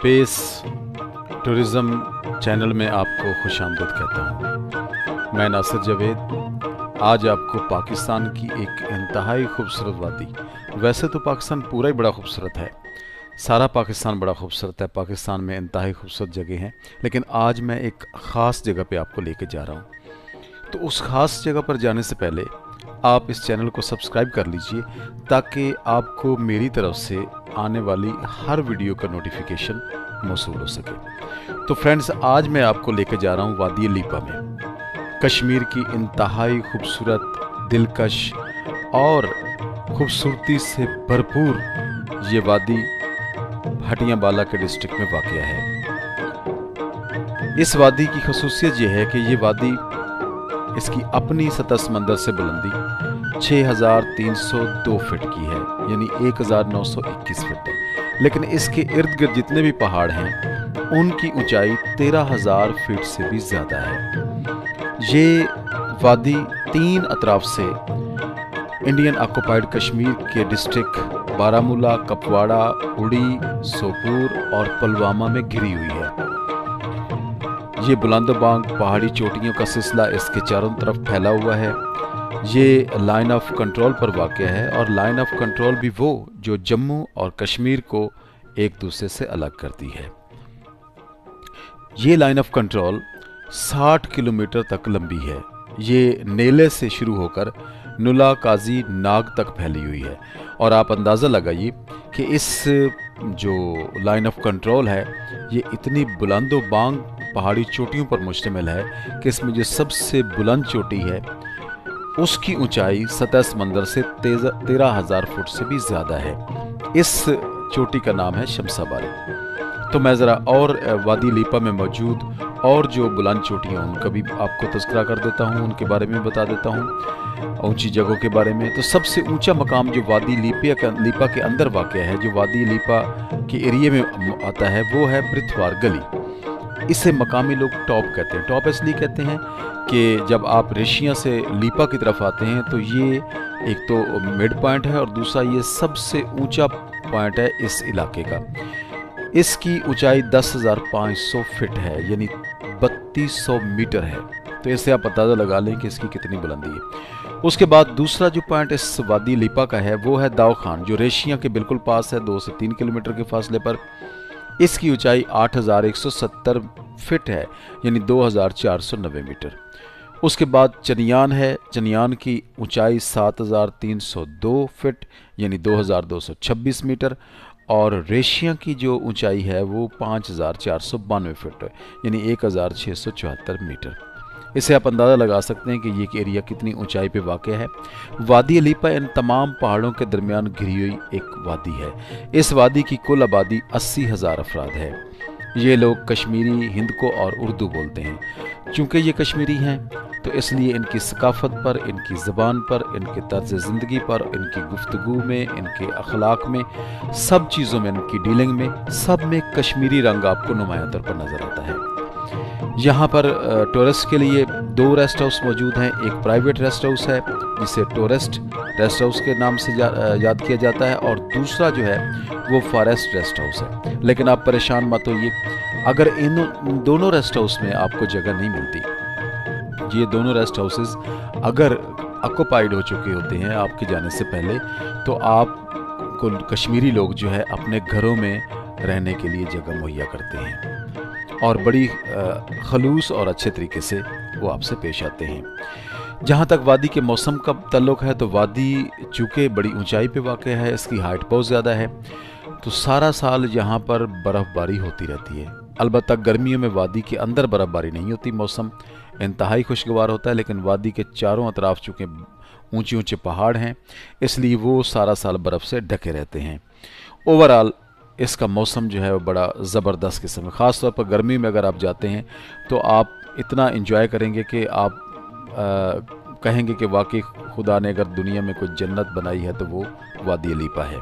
Space tourism channel में आपको खुशामदीद कहता हूँ। मैं नासिर जावेद आज आपको पाकिस्तान की एक इंतहाई खूबसूरत वादी, वैसे तो पाकिस्तान पूरा ही बड़ा खूबसूरत है, सारा पाकिस्तान बड़ा खूबसूरत है, पाकिस्तान में इंतहाई खूबसूरत जगह हैं, लेकिन आज मैं एक ख़ास जगह पे आपको लेके जा रहा हूँ। तो उस ख़ास जगह पर जाने से पहले आप इस चैनल को सब्सक्राइब कर लीजिए ताकि आपको मेरी तरफ से आने वाली हर वीडियो का नोटिफिकेशन मौसूल हो सके। तो फ्रेंड्स, आज मैं आपको लेके जा रहा हूँ वादी लीपा में, कश्मीर की इंतहाई खूबसूरत, दिलकश और खूबसूरती से भरपूर ये वादी भटियां बाला के डिस्ट्रिक्ट में वाक़या है। इस वादी की खसूसियत ये है कि ये वादी, इसकी अपनी सतह समंदर से बुलंदी 6302 फीट की है, यानी 1921 फीट है, लेकिन इसके इर्द गिर्द जितने भी पहाड़ हैं उनकी ऊंचाई 13000 फीट से भी ज़्यादा है। ये वादी 3 अतराफ से इंडियन ऑक्युपाइड कश्मीर के डिस्ट्रिक्ट बारामूला, कपवाड़ा, उड़ी, सोपूर और पुलवामा में घिरी हुई है। ये बुलंदबांग पहाड़ी चोटियों का सिलसिला इसके चारों तरफ फैला हुआ है। ये लाइन ऑफ कंट्रोल पर वाक़या है, और लाइन ऑफ कंट्रोल भी वो जो जम्मू और कश्मीर को एक दूसरे से अलग करती है। ये लाइन ऑफ कंट्रोल 60 किलोमीटर तक लंबी है। ये नेले से शुरू होकर नुला, काजी, नाग तक फैली हुई है, और आप अंदाज़ा लगाइए कि इस जो लाइन ऑफ कंट्रोल है ये इतनी बुलंदोबांग पहाड़ी चोटियों पर मुश्तमिल है कि इसमें जो सबसे बुलंद चोटी है उसकी ऊंचाई सतह समंदर से 13000 फुट से भी ज़्यादा है। इस चोटी का नाम है शमसाबारी। तो मैं ज़रा और वादी लीपा में मौजूद और जो बुलंद चोटियाँ उनका भी आपको तज़किरा कर देता हूँ, उनके बारे में बता देता हूँ, ऊंची जगहों के बारे में। तो सबसे ऊंचा मकाम जो वादी लीपा के अंदर वाक़या है, जो वादी लीपा के एरिए में आता है, वो है ब्रिथवार गली। इसे मकामी लोग टॉप कहते हैं। टॉप इसलिए कहते हैं कि जब आप रेशिया से लीपा की तरफ आते हैं तो ये एक तो मिड पॉइंट है और दूसरा ये सबसे ऊंचा पॉइंट है इस इलाके का। इसकी ऊंचाई 10,500 फीट है, यानी 3200 मीटर है। तो इससे आप अंदाज़ा लगा लें कि इसकी कितनी बुलंदी है। उसके बाद दूसरा जो पॉइंट इस वादी लीपा का है वो है दाव खान, जो रेशिया के बिल्कुल पास है, 2 से 3 किलोमीटर के फासले पर। इसकी ऊंचाई 8170 फीट है, यानी 2490 मीटर। उसके बाद चनियान है। चनियान की ऊंचाई 7302 फीट, यानी 2226 मीटर, और रेशिया की जो ऊंचाई है वो 5492 फीट है, यानी 1674 मीटर। इससे आप अंदाज़ा लगा सकते हैं कि ये एरिया कितनी ऊंचाई पे वाक़या है। वादी लीपा इन तमाम पहाड़ों के दरमियान घिरी हुई एक वादी है। इस वादी की कुल आबादी 80,000 अफराद है। ये लोग कश्मीरी, हिंदको और उर्दू बोलते हैं। चूँकि ये कश्मीरी हैं तो इसलिए इनकी सकाफ़त पर, इनकी ज़बान पर, इनके तर्ज़ ज़िंदगी पर, इनकी गुफ्तगू में, इनके अखलाक में, सब चीज़ों में, इनकी डीलिंग में, सब में कश्मीरी रंग आपको नुमायां तौर पर नज़र आता है। यहाँ पर टूरिस्ट के लिए 2 रेस्ट हाउस मौजूद हैं। एक प्राइवेट रेस्ट हाउस है जिसे टूरिस्ट रेस्ट हाउस के नाम से याद किया जाता है, और दूसरा जो है वो फॉरेस्ट रेस्ट हाउस है। लेकिन आप परेशान मत होइए, अगर इन दोनों रेस्ट हाउस में आपको जगह नहीं मिलती, ये दोनों रेस्ट हाउसेस अगर ऑक्युपाइड हो चुके होते हैं आपके जाने से पहले, तो आपको कश्मीरी लोग जो है अपने घरों में रहने के लिए जगह मुहैया करते हैं, और बड़ी खलूस और अच्छे तरीके से वो आपसे पेश आते हैं। जहाँ तक वादी के मौसम का ताल्लुक़ है, तो वादी चूँकि बड़ी ऊंचाई पे वाक़या है, इसकी हाइट बहुत ज़्यादा है, तो सारा साल यहाँ पर बर्फ़बारी होती रहती है। अलबत्ता गर्मियों में वादी के अंदर बर्फ़बारी नहीं होती, मौसम इंतहाई खुशगवार होता है, लेकिन वादी के चारों अतराफ चूँकि ऊंचे ऊंचे पहाड़ हैं इसलिए वो सारा साल बर्फ़ से ढके रहते हैं। ओवरऑल इसका मौसम जो है वो बड़ा ज़बरदस्त किस्म है। ख़ास तौर पर गर्मी में अगर आप जाते हैं तो आप इतना एंजॉय करेंगे कि आप कहेंगे कि वाकई खुदा ने अगर दुनिया में कोई जन्नत बनाई है तो वो वादी लीपा है।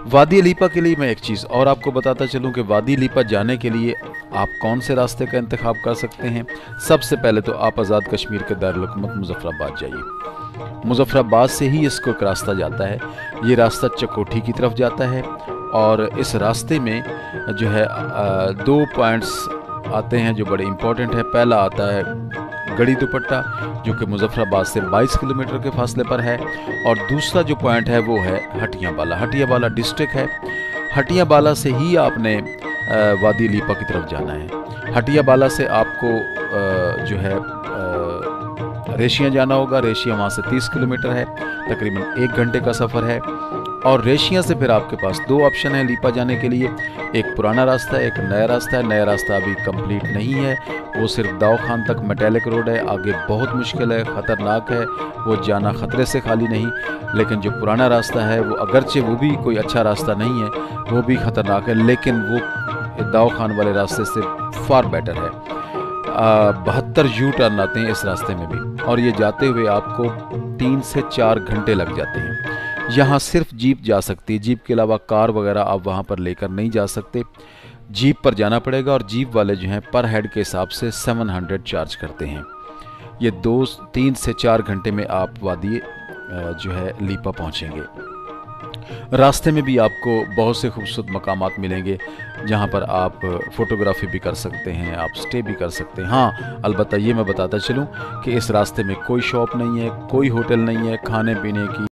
वादी लीपा के लिए मैं एक चीज़ और आपको बताता चलूं कि वादी लीपा जाने के लिए आप कौन से रास्ते का इंतखाब कर सकते हैं। सबसे पहले तो आप आज़ाद कश्मीर के दारुल हुकूमत मुजफ्फराबाद जाइए। मुजफ्फराबाद से ही इसको एक रास्ता जाता है। ये रास्ता चकोठी की तरफ जाता है और इस रास्ते में जो है 2 पॉइंट्स आते हैं जो बड़े इम्पोर्टेंट है। पहला आता है गड़ी दुपट्टा जो कि मुजफ्फराबाद से 22 किलोमीटर के फासले पर है, और दूसरा जो पॉइंट है वो है हटिया बाला। हटिया बाला डिस्ट्रिक्ट है। हटिया बाला से ही आपने वादी लीपा की तरफ जाना है। हटिया बाला से आपको जो है रेशिया जाना होगा। रेशिया वहाँ से 30 किलोमीटर है, तकरीबन 1 घंटे का सफ़र है। और रेशिया से फिर आपके पास 2 ऑप्शन है लीपा जाने के लिए, एक पुराना रास्ता है, एक नया रास्ता है। नया रास्ता अभी कंप्लीट नहीं है, वो सिर्फ दाऊ खान तक मेटेलिक रोड है, आगे बहुत मुश्किल है, ख़तरनाक है, वो जाना ख़तरे से खाली नहीं। लेकिन जो पुराना रास्ता है वो अगरचे वो भी कोई अच्छा रास्ता नहीं है, वो भी ख़तरनाक है, लेकिन वो दाऊ खान वाले रास्ते से फार बेटर है। 72 यू टर्न आते हैं इस रास्ते में भी, और ये जाते हुए आपको 3 से 4 घंटे लग जाते हैं। यहाँ सिर्फ जीप जा सकती है, जीप के अलावा कार वगैरह आप वहाँ पर लेकर नहीं जा सकते। जीप पर जाना पड़ेगा, और जीप वाले जो हैं पर हेड के हिसाब से 700 चार्ज करते हैं। ये 3 से 4 घंटे में आप वादी जो है लीपा पहुँचेंगे। रास्ते में भी आपको बहुत से खूबसूरत मकामात मिलेंगे जहाँ पर आप फ़ोटोग्राफी भी कर सकते हैं, आप स्टे भी कर सकते हैं। हाँ, अलबत्ता ये मैं बताता चलूँ कि इस रास्ते में कोई शॉप नहीं है, कोई होटल नहीं है खाने पीने की